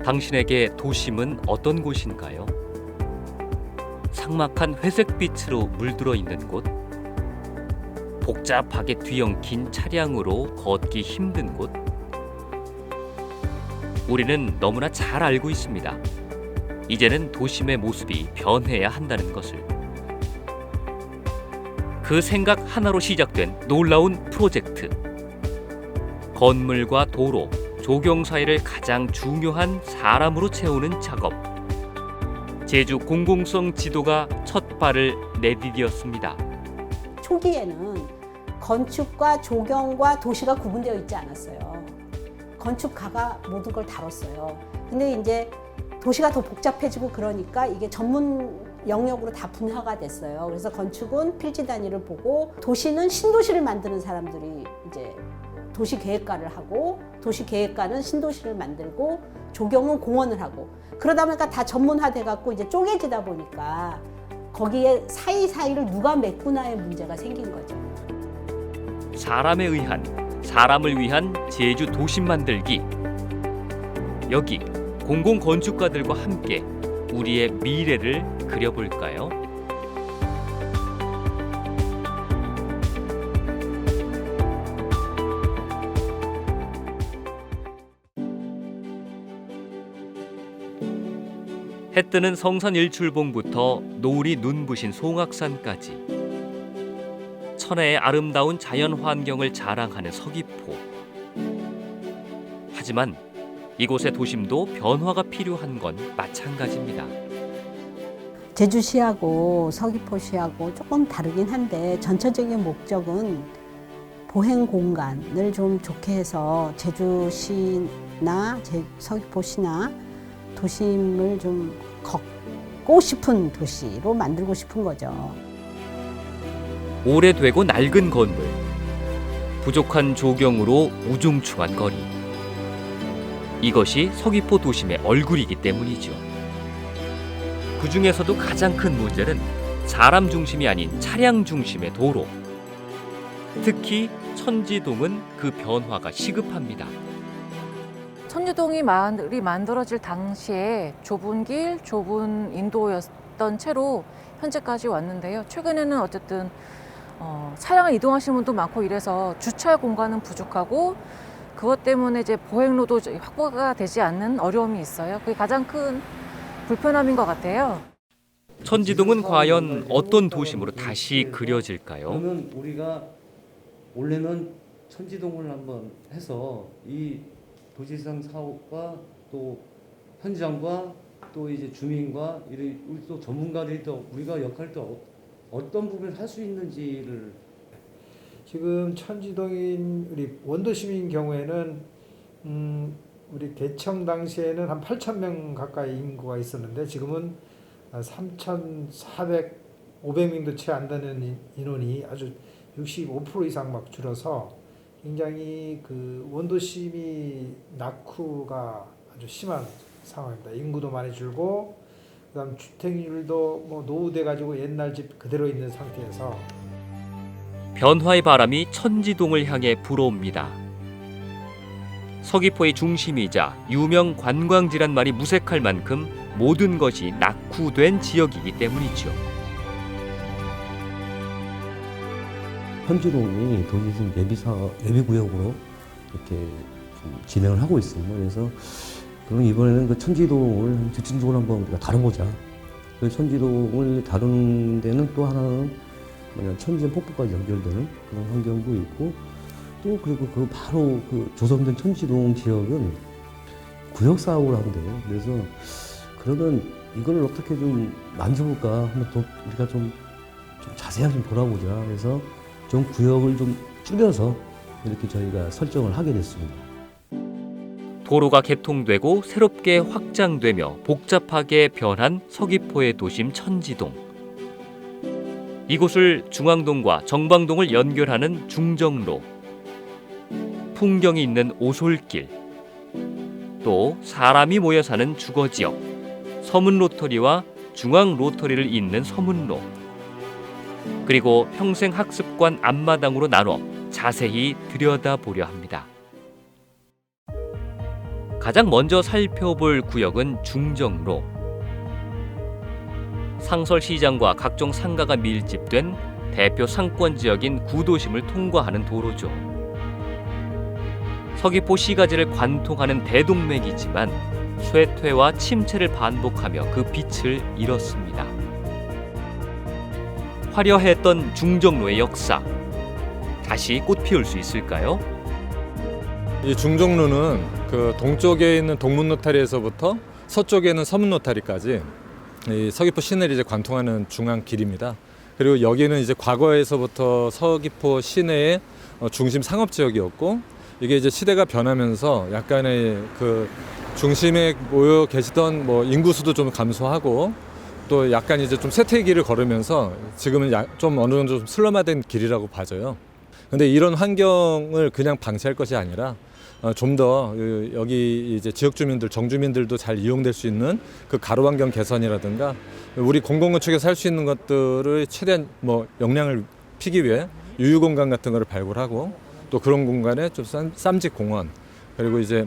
당신에게 도심은 어떤 곳인가요? 삭막한 회색빛으로 물들어 있는 곳? 복잡하게 뒤엉킨 차량으로 걷기 힘든 곳? 우리는 너무나 잘 알고 있습니다. 이제는 도심의 모습이 변해야 한다는 것을. 그 생각 하나로 시작된 놀라운 프로젝트. 건물과 도로, 조경 사이를 가장 중요한 사람으로 채우는 작업. 제주 공공성 지도가 첫 발을 내디뎠습니다. 초기에는 건축과 조경과 도시가 구분되어 있지 않았어요. 건축가가 모든 걸 다뤘어요. 근데 이제 도시가 더 복잡해지고 그러니까 이게 전문 영역으로 다 분화가 됐어요. 그래서 건축은 필지 단위를 보고 도시는 신도시를 만드는 사람들이 이제 도시 계획가를 하고 도시 계획가는 신도시를 만들고 조경은 공원을 하고 그러다 보니까 다 전문화돼 갖고 이제 쪼개지다 보니까 거기에 사이사이를 누가 메꾸나의 문제가 생긴 거죠. 사람에 의한, 사람을 위한 제주 도심 만들기. 여기 공공건축가들과 함께 우리의 미래를 그려볼까요? 해 뜨는 성산 일출봉부터 노을이 눈부신 송악산까지 천혜의 아름다운 자연 환경을 자랑하는 서귀포. 하지만 이곳의 도심도 변화가 필요한 건 마찬가지입니다. 제주시하고 서귀포시하고 조금 다르긴 한데 전체적인 목적은 보행 공간을 좀 좋게 해서 제주시나 서귀포시나 도심을 좀 걷고 싶은 도시로 만들고 싶은 거죠. 오래되고 낡은 건물, 부족한 조경으로 우중충한 거리. 이것이 서귀포 도심의 얼굴이기 때문이죠. 그 중에서도 가장 큰 문제는 사람 중심이 아닌 차량 중심의 도로. 특히 천지동은 그 변화가 시급합니다. 천지동이 만들어질 당시에 좁은 길, 좁은 인도였던 채로 현재까지 왔는데요. 최근에는 어쨌든 차량을 이동하시는 분도 많고 이래서 주차 공간은 부족하고 그것 때문에 이제 보행로도 확보가 되지 않는 어려움이 있어요. 그게 가장 큰 불편함인 것 같아요. 천지동은 과연 어떤 도심으로 다시 그려질까요? 그러면 우리가 원래는 천지동을 한번 해서 이 도시상 사업과 또 현장과 또 이제 주민과 우리 또 전문가들이 또 우리가 역할을 또 어떤 부분을 할 수 있는지를 지금 천지동인 우리 원도심인 경우에는 우리 개청 당시에는 한 8,000명 가까이 인구가 있었는데 지금은 3,400, 500명도 채 안 되는 인원이 아주 65% 이상 막 줄어서 굉장히 그 원도심이 낙후가 아주 심한 상황입니다. 인구도 많이 줄고 그다음 주택률도 뭐 노후돼 가지고 옛날 집 그대로 있는 상태에서 변화의 바람이 천지동을 향해 불어옵니다. 서귀포의 중심이자 유명 관광지란 말이 무색할 만큼 모든 것이 낙후된 지역이기 때문이죠. 천지동이 도시심 예비구역으로 이렇게 좀 진행을 하고 있습니다. 그래서 그럼 이번에는 그 천지동을 집중적으로 한번 우리가 다뤄보자. 그 천지동을 다루는 데는 또 하나는 천지연 폭포까지 연결되는 그런 환경도 있고 또 그리고 그 바로 그 조성된 천지동 지역은 구역 사업을 한대요. 그래서 그러면 이걸 어떻게 좀 만져볼까 한번 더 우리가 좀 자세하게 좀 돌아보자. 그래서 좀 구역을 좀 줄여서 이렇게 저희가 설정을 하게 됐습니다. 도로가 개통되고 새롭게 확장되며 복잡하게 변한 서귀포의 도심 천지동. 이곳을 중앙동과 정방동을 연결하는 중정로, 풍경이 있는 오솔길, 또 사람이 모여 사는 주거지역, 서문로터리와 중앙로터리를 잇는 서문로, 그리고 평생학습관 앞마당으로 나눠 자세히 들여다보려 합니다. 가장 먼저 살펴볼 구역은 중정로. 상설시장과 각종 상가가 밀집된 대표 상권 지역인 구도심을 통과하는 도로죠. 서귀포 시가지를 관통하는 대동맥이지만 쇠퇴와 침체를 반복하며 그 빛을 잃었습니다. 화려했던 중정로의 역사, 다시 꽃피울 수 있을까요? 이 중정로는 그 동쪽에 있는 동문노타리에서부터 서쪽에 있는 서문노타리까지 이 서귀포 시내를 이제 관통하는 중앙 길입니다. 그리고 여기는 이제 과거에서부터 서귀포 시내의 중심 상업 지역이었고, 이게 이제 시대가 변하면서 약간의 그 중심에 모여 계시던 뭐 인구수도 좀 감소하고, 또 약간 이제 좀 쇠퇴길을 걸으면서 지금은 좀 어느 정도 좀 슬럼화된 길이라고 봐져요. 근데 이런 환경을 그냥 방치할 것이 아니라 좀 더 여기 이제 지역 주민들, 정주민들도 잘 이용될 수 있는 그 가로 환경 개선이라든가 우리 공공건축에서 할 수 있는 것들을 최대한 뭐 역량을 피기 위해 유휴 공간 같은 거를 발굴하고, 또 그런 공간에 좀 쌈집 공원, 그리고 이제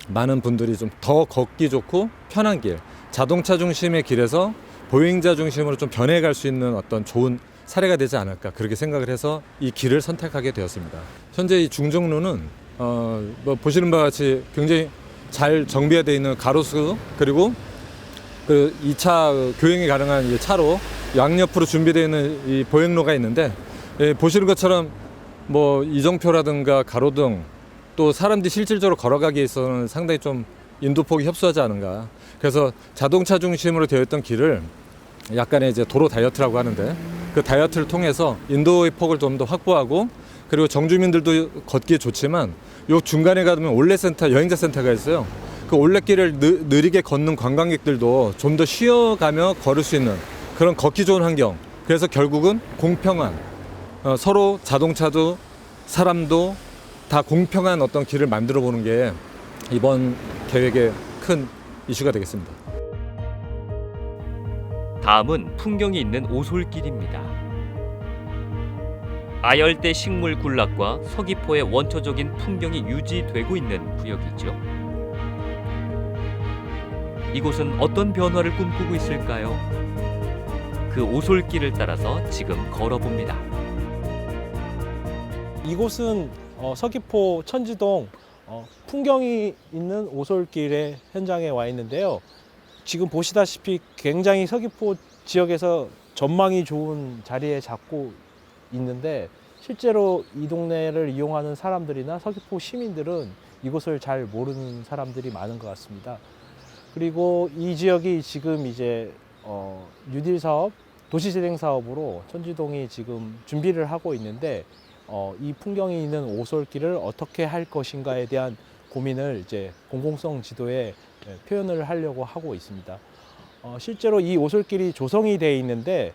많은 분들이 좀 더 걷기 좋고 편한 길, 자동차 중심의 길에서 보행자 중심으로 좀 변해갈 수 있는 어떤 좋은 사례가 되지 않을까, 그렇게 생각을 해서 이 길을 선택하게 되었습니다. 현재 이 중정로는 뭐 보시는 바와 같이 굉장히 잘 정비가 되어 있는 가로수, 그리고 그 2차 교행이 가능한 이 차로 양옆으로 준비되어 있는 이 보행로가 있는데, 보시는 것처럼 뭐 이정표라든가 가로등, 또 사람들이 실질적으로 걸어가기에 있어서는 상당히 좀 인도폭이 협소하지 않은가. 그래서 자동차 중심으로 되어 있던 길을 약간의 이제 도로 다이어트라고 하는데, 그 다이어트를 통해서 인도의 폭을 좀 더 확보하고, 그리고 정주민들도 걷기에 좋지만 요 중간에 가면 올레센터, 여행자 센터가 있어요. 그 올레길을 느리게 걷는 관광객들도 좀 더 쉬어가며 걸을 수 있는 그런 걷기 좋은 환경. 그래서 결국은 공평한, 서로 자동차도 사람도 다 공평한 어떤 길을 만들어 보는 게 이번 계획의 큰 이슈가 되겠습니다. 다음은 풍경이 있는 오솔길입니다. 아열대 식물 군락과 서귀포의 원초적인 풍경이 유지되고 있는 구역이죠. 이곳은 어떤 변화를 꿈꾸고 있을까요? 그 오솔길을 따라서 지금 걸어봅니다. 이곳은 서귀포 천지동 풍경이 있는 오솔길의 현장에 와 있는데요. 지금 보시다시피 굉장히 서귀포 지역에서 전망이 좋은 자리에 잡고 있는데, 실제로 이 동네를 이용하는 사람들이나 서귀포 시민들은 이곳을 잘 모르는 사람들이 많은 것 같습니다. 그리고 이 지역이 지금 이제 뉴딜 사업, 도시재생 사업으로 천지동이 지금 준비를 하고 있는데, 이 풍경이 있는 오솔길을 어떻게 할 것인가에 대한 고민을 이제 공공성 지도에 표현을 하려고 하고 있습니다. 실제로 이 오솔길이 조성이 되어 있는데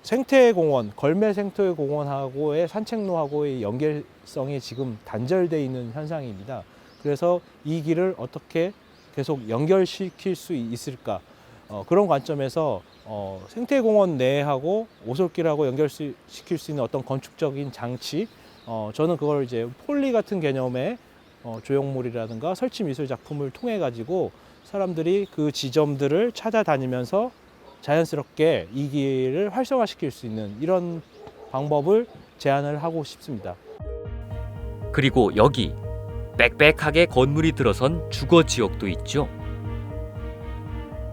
생태공원, 걸매 생태공원하고의 산책로하고의 연결성이 지금 단절되어 있는 현상입니다. 그래서 이 길을 어떻게 계속 연결시킬 수 있을까? 그런 관점에서 생태공원 내하고 오솔길하고 연결시킬 수 있는 어떤 건축적인 장치, 저는 그걸 이제 폴리 같은 개념의 조형물이라든가 설치 미술 작품을 통해 가지고 사람들이 그 지점들을 찾아다니면서 자연스럽게 이 길을 활성화시킬 수 있는 이런 방법을 제안을 하고 싶습니다. 그리고 여기 빽빽하게 건물이 들어선 주거 지역도 있죠.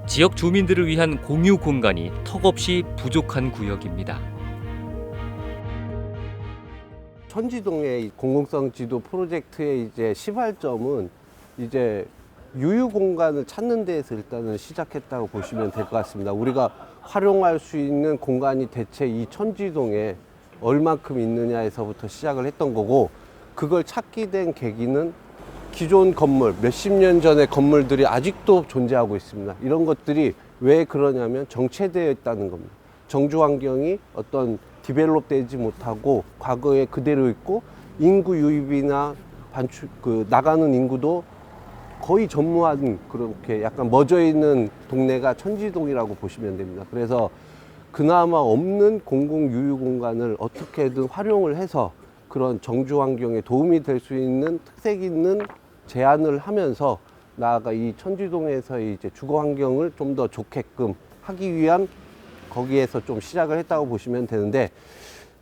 지역 주민들을 위한 공유 공간이 턱없이 부족한 구역입니다. 천지동의 공공성 지도 프로젝트의 이제 시발점은 이제 유휴 공간을 찾는 데에서 일단은 시작했다고 보시면 될 것 같습니다. 우리가 활용할 수 있는 공간이 대체 이 천지동에 얼만큼 있느냐에서부터 시작을 했던 거고, 그걸 찾게 된 계기는 기존 건물, 몇십 년 전의 건물들이 아직도 존재하고 있습니다. 이런 것들이 왜 그러냐면 정체되어 있다는 겁니다. 정주 환경이 어떤 디벨롭 되지 못하고 과거에 그대로 있고, 인구 유입이나 나가는 인구도 거의 전무한, 그렇게 약간 멎어 있는 동네가 천지동이라고 보시면 됩니다. 그래서 그나마 없는 공공 유휴 공간을 어떻게든 활용을 해서 그런 정주 환경에 도움이 될 수 있는 특색 있는 제한을 하면서 나아가 이 천지동에서의 이제 주거 환경을 좀 더 좋게끔 하기 위한 거기에서 좀 시작을 했다고 보시면 되는데,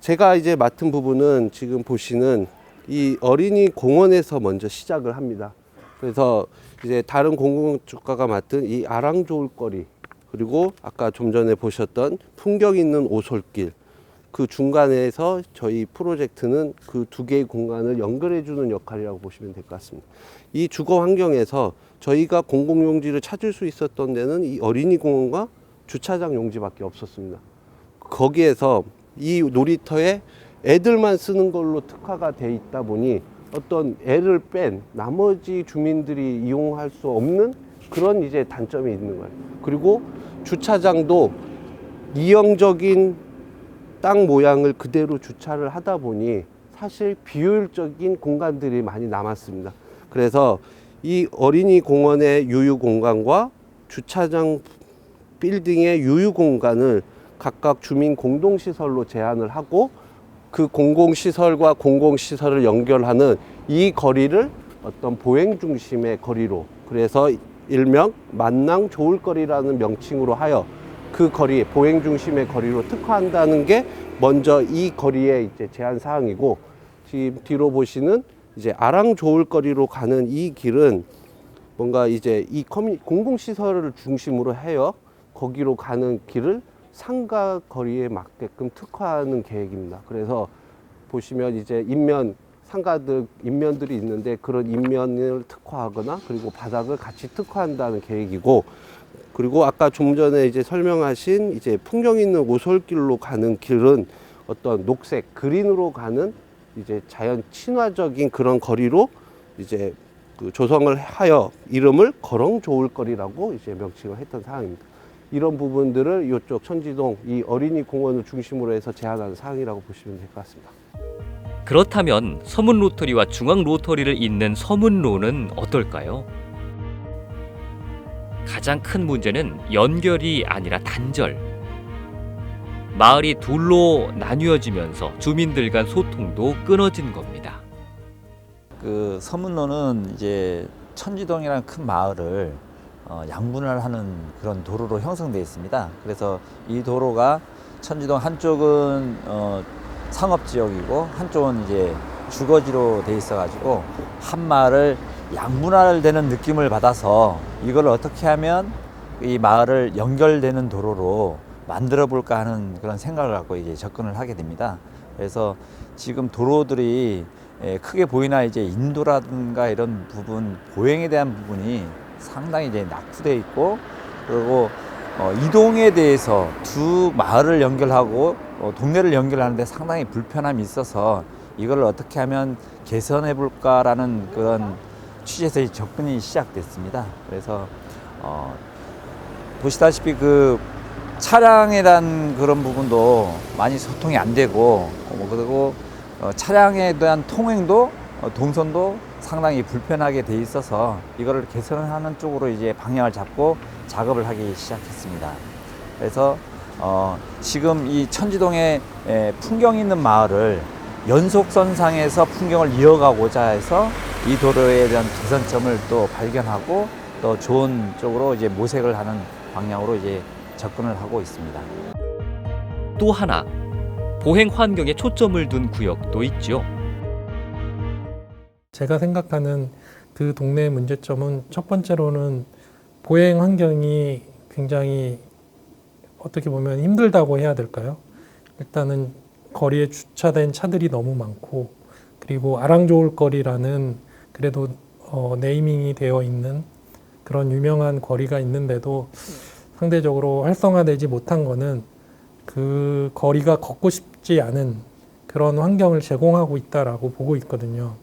제가 이제 맡은 부분은 지금 보시는 이 어린이 공원에서 먼저 시작을 합니다. 그래서 이제 다른 공공주가가 맡은 이 아랑 좋을 거리, 그리고 아까 좀 전에 보셨던 풍경 있는 오솔길, 그 중간에서 저희 프로젝트는 그 두 개의 공간을 연결해 주는 역할이라고 보시면 될 것 같습니다. 이 주거 환경에서 저희가 공공용지를 찾을 수 있었던 데는 이 어린이 공원과 주차장 용지밖에 없었습니다. 거기에서 이 놀이터에 애들만 쓰는 걸로 특화가 돼 있다 보니 어떤 애를 뺀 나머지 주민들이 이용할 수 없는 그런 이제 단점이 있는 거예요. 그리고 주차장도 이형적인 땅 모양을 그대로 주차를 하다 보니 사실 비효율적인 공간들이 많이 남았습니다. 그래서 이 어린이 공원의 유유 공간과 주차장 빌딩의 유유 공간을 각각 주민 공동시설로 제한을 하고, 그 공공시설과 공공시설을 연결하는 이 거리를 어떤 보행 중심의 거리로, 그래서 일명 만낭 좋을 거리라는 명칭으로 하여 그 거리, 보행 중심의 거리로 특화한다는 게 먼저 이 거리의 이제 제한 사항이고, 지금 뒤로 보시는 이제 아랑 좋을 거리로 가는 이 길은 뭔가 이제 이 공공시설을 중심으로 해요. 거기로 가는 길을 상가 거리에 맞게끔 특화하는 계획입니다. 그래서 보시면 이제 인면들이 있는데 그런 인면을 특화하거나 그리고 바닥을 같이 특화한다는 계획이고, 그리고 아까 좀 전에 이제 설명하신 이제 풍경 있는 오솔길로 가는 길은 어떤 녹색 그린으로 가는 이제 자연 친화적인 그런 거리로 이제 그 조성을 하여 이름을 거렁 좋을 거리라고 이제 명칭을 했던 사항입니다. 이런 부분들을 이쪽 천지동 이 어린이 공원을 중심으로 해서 제안한 사항이라고 보시면 될 것 같습니다. 그렇다면 서문 로터리와 중앙 로터리를 잇는 서문로는 어떨까요? 가장 큰 문제는 연결이 아니라 단절. 마을이 둘로 나뉘어지면서 주민들 간 소통도 끊어진 겁니다. 그 서문로는 이제 천지동이라는 큰 마을을 양분을 하는 그런 도로로 형성되어 있습니다. 그래서 이 도로가 천지동 한쪽은 상업지역이고 한쪽은 이제 주거지로 돼 있어가지고 한 마을을 양분할되는 느낌을 받아서 이걸 어떻게 하면 이 마을을 연결되는 도로로 만들어 볼까 하는 그런 생각을 갖고 이제 접근을 하게 됩니다. 그래서 지금 도로들이 크게 보이나 이제 인도라든가 이런 부분, 보행에 대한 부분이 상당히 이제 낙후되어 있고, 그리고 이동에 대해서 두 마을을 연결하고 동네를 연결하는데 상당히 불편함이 있어서 이걸 어떻게 하면 개선해 볼까라는 그런 취지에서 접근이 시작됐습니다. 그래서 보시다시피 그 차량에 대한 그런 부분도 많이 소통이 안 되고, 그리고 차량에 대한 통행도 동선도 상당히 불편하게 돼 있어서 이거를 개선하는 쪽으로 이제 방향을 잡고 작업을 하기 시작했습니다. 그래서 지금 이 천지동의 풍경 있는 마을을 연속선상에서 풍경을 이어가고자 해서 이 도로에 대한 개선점을 또 발견하고 또 좋은 쪽으로 이제 모색을 하는 방향으로 이제 접근을 하고 있습니다. 또 하나, 보행 환경에 초점을 둔 구역도 있죠. 제가 생각하는 그 동네의 문제점은 첫 번째로는 보행 환경이 굉장히 어떻게 보면 힘들다고 해야 될까요? 일단은 거리에 주차된 차들이 너무 많고, 그리고 아랑 좋을 거리라는 그래도 네이밍이 되어 있는 그런 유명한 거리가 있는데도 상대적으로 활성화되지 못한 거는 그 거리가 걷고 싶지 않은 그런 환경을 제공하고 있다라고 보고 있거든요.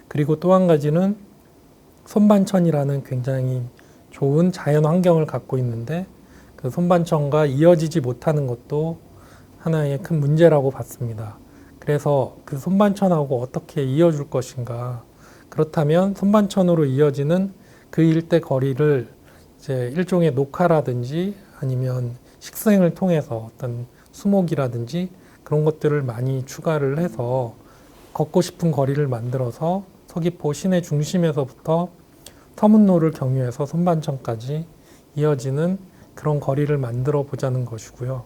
그리고 또 한 가지는 손반천이라는 굉장히 좋은 자연 환경을 갖고 있는데 그 손반천과 이어지지 못하는 것도 하나의 큰 문제라고 봤습니다. 그래서 그 손반천하고 어떻게 이어줄 것인가, 그렇다면 손반천으로 이어지는 그 일대 거리를 이제 일종의 녹화라든지 아니면 식생을 통해서 어떤 수목이라든지 그런 것들을 많이 추가를 해서 걷고 싶은 거리를 만들어서 서귀포 시내 중심에서부터 서문로를 경유해서 선반천까지 이어지는 그런 거리를 만들어 보자는 것이고요.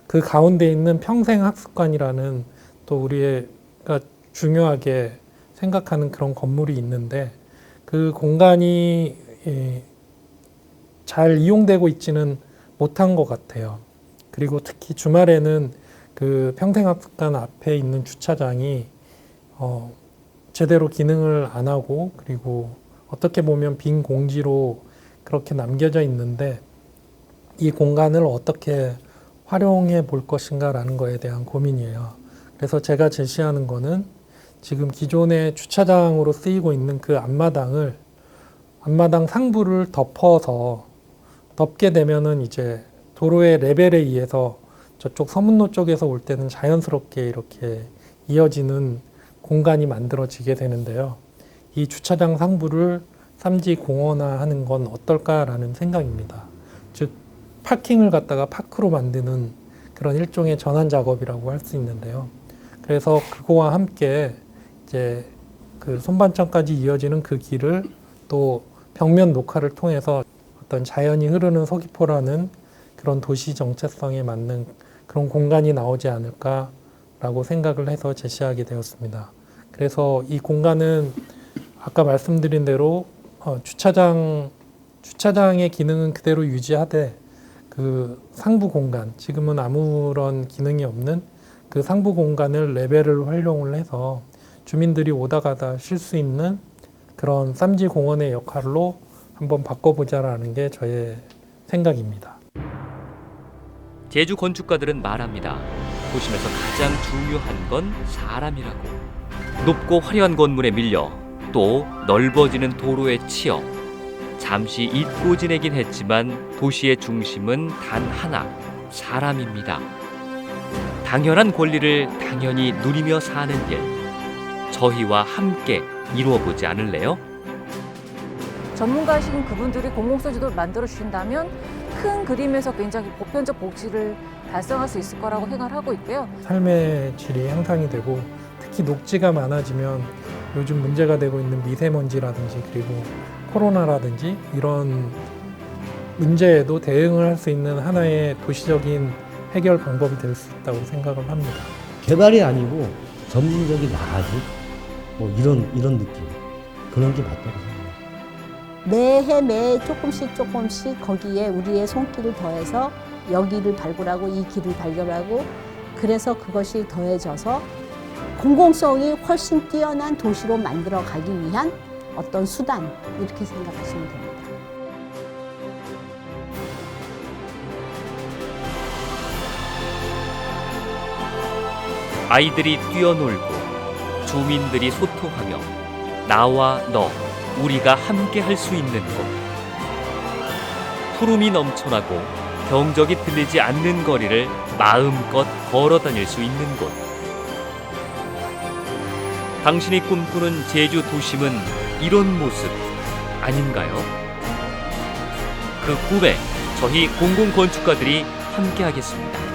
그 가운데 있는 평생학습관이라는 또 우리가 중요하게 생각하는 그런 건물이 있는데 그 공간이 잘 이용되고 있지는 못한 것 같아요. 그리고 특히 주말에는 그 평생학습관 앞에 있는 주차장이 제대로 기능을 안 하고 그리고 어떻게 보면 빈 공지로 그렇게 남겨져 있는데 이 공간을 어떻게 활용해 볼 것인가라는 거에 대한 고민이에요. 그래서 제가 제시하는 거는 지금 기존의 주차장으로 쓰이고 있는 그 앞마당 상부를 덮게 되면은 이제 도로의 레벨에 의해서 저쪽 서문로 쪽에서 올 때는 자연스럽게 이렇게 이어지는 공간이 만들어지게 되는데요. 이 주차장 상부를 삼지 공원화하는 건 어떨까라는 생각입니다. 즉 파킹을 갖다가 파크로 만드는 그런 일종의 전환 작업이라고 할 수 있는데요. 그래서 그거와 함께 이제 그 손반천까지 이어지는 그 길을 또 벽면 녹화를 통해서 어떤 자연이 흐르는 서귀포라는 그런 도시 정체성에 맞는 그런 공간이 나오지 않을까라고 생각을 해서 제시하게 되었습니다. 그래서 이 공간은 아까 말씀드린 대로 주차장의 기능은 그대로 유지하되 그 상부 공간, 지금은 아무런 기능이 없는 그 상부 공간을 레벨을 활용을 해서 주민들이 오다 가다 쉴 수 있는 그런 쌈지 공원의 역할로 한번 바꿔보자라는 게 저의 생각입니다. 제주 건축가들은 말합니다. 도심에서 가장 중요한 건 사람이라고. 높고 화려한 건물에 밀려 또 넓어지는 도로에 치여 잠시 잊고 지내긴 했지만 도시의 중심은 단 하나, 사람입니다. 당연한 권리를 당연히 누리며 사는 일, 저희와 함께 이루어보지 않을래요? 전문가이신 그분들이 공공서지도를 만들어 주신다면 큰 그림에서 굉장히 보편적 복지를 달성할 수 있을 거라고 생각을 하고 있고요. 삶의 질이 향상이 되고 특히 녹지가 많아지면 요즘 문제가 되고 있는 미세먼지라든지 그리고 코로나라든지 이런 문제에도 대응을 할 수 있는 하나의 도시적인 해결 방법이 될 수 있다고 생각을 합니다. 개발이 아니고 점진적인 나아지 뭐 이런 느낌 그런 게 맞다고 생각합니다. 매해 조금씩 거기에 우리의 손길을 더해서 여기를 발굴하고 이 길을 발견하고 그래서 그것이 더해져서 공공성이 훨씬 뛰어난 도시로 만들어 가기 위한 어떤 수단 이렇게 생각하시면 됩니다. 아이들이 뛰어놀고 주민들이 소통하며 나와 너, 우리가 함께 할 수 있는 곳. 푸름이 넘쳐나고 경적이 들리지 않는 거리를 마음껏 걸어 다닐 수 있는 곳. 당신이 꿈꾸는 제주 도심은 이런 모습 아닌가요? 그 꿈에 저희 공공건축가들이 함께 하겠습니다.